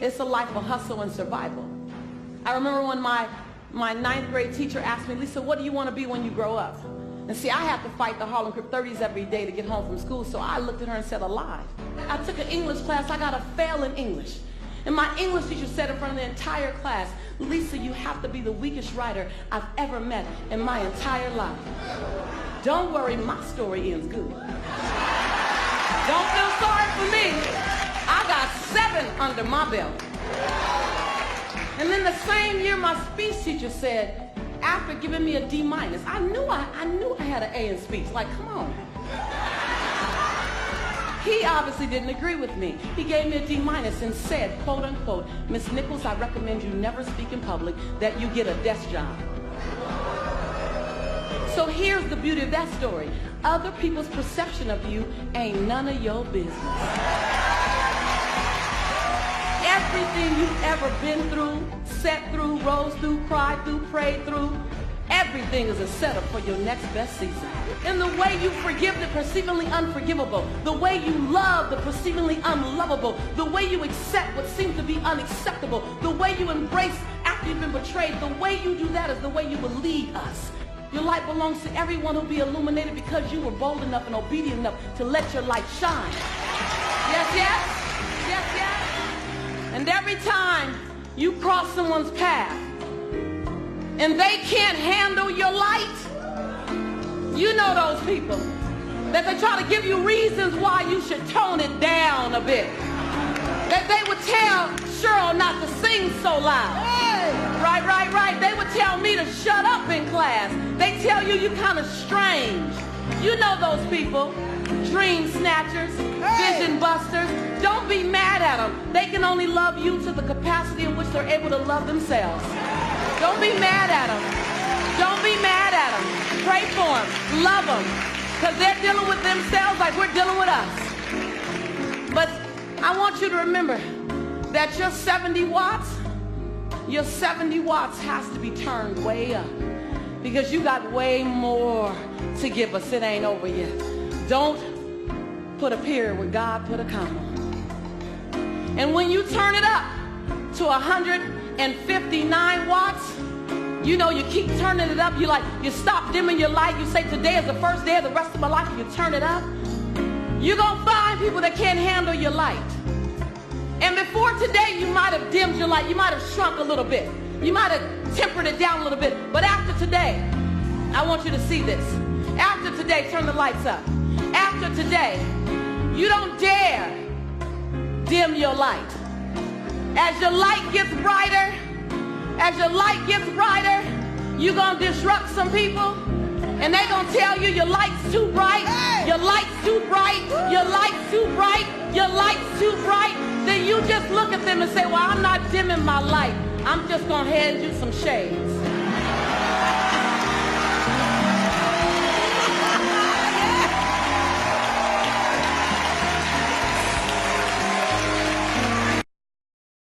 It's a life of hustle and survival. I remember when my ninth grade teacher asked me, Lisa, what do you want to be when you grow up? And see, I have to fight the Harlem Crip 30s every day to get home from school, so I looked at her and said, alive. I took an English class, I got a fail in English. And my English teacher said in front of the entire class, Lisa, you have to be the weakest writer I've ever met in my entire life. Don't worry, my story ends good. Don't feel sorry for me. I got 7 under my belt. And then the same year, my speech teacher said, after giving me a D-, I knew I had an A in speech. Like, come on. He obviously didn't agree with me. He gave me a D- and said, quote unquote, Miss Nichols, I recommend you never speak in public, that you get a desk job. So here's the beauty of that story. Other people's perception of you ain't none of your business. Everything you've ever been through, sat through, rose through, cried through, prayed through, everything is a setup for your next best season. And the way you forgive the perceivingly unforgivable, the way you love the perceivingly unlovable, the way you accept what seems to be unacceptable, the way you embrace after you've been betrayed, the way you do that is the way you will lead us. Your light belongs to everyone who'll be illuminated because you were bold enough and obedient enough to let your light shine. Yes, yes? Yes, yes? And every time you cross someone's path and they can't handle your light, you know those people that they try to give you reasons why you should tone it down a bit. That they would tell Cheryl not to sing so loud. Right, right, right. They would tell me to shut up in class. They tell you you're kind of strange. You know those people. Dream snatchers, vision busters. Don't be mad at them. They can only love you to the capacity in which they're able to love themselves. Don't be mad at them. Don't be mad at them. Pray for them. Love them. Because they're dealing with themselves like we're dealing with us. But I want you to remember that your 70 watts has to be turned way up. Because you got way more to give us. It ain't over yet. Don't put a period where God put a comma. And when you turn it up to 159 watts, you know, you keep turning it up. You stop dimming your light. You say, today is the first day of the rest of my life. And you turn it up. You're going to find people that can't handle your light. And before today, you might have dimmed your light. You might have shrunk a little bit. You might have tempered it down a little bit. But after today, I want you to see this. After today, turn the lights up. After today, you don't dare dim your light. As your light gets brighter, you're going to disrupt some people. And they're going to tell you your light's too bright, your light's too bright, your light's too bright, your light's too bright. Then you just look at them and say, well, I'm not dimming my light. I'm just going to hand you some shades.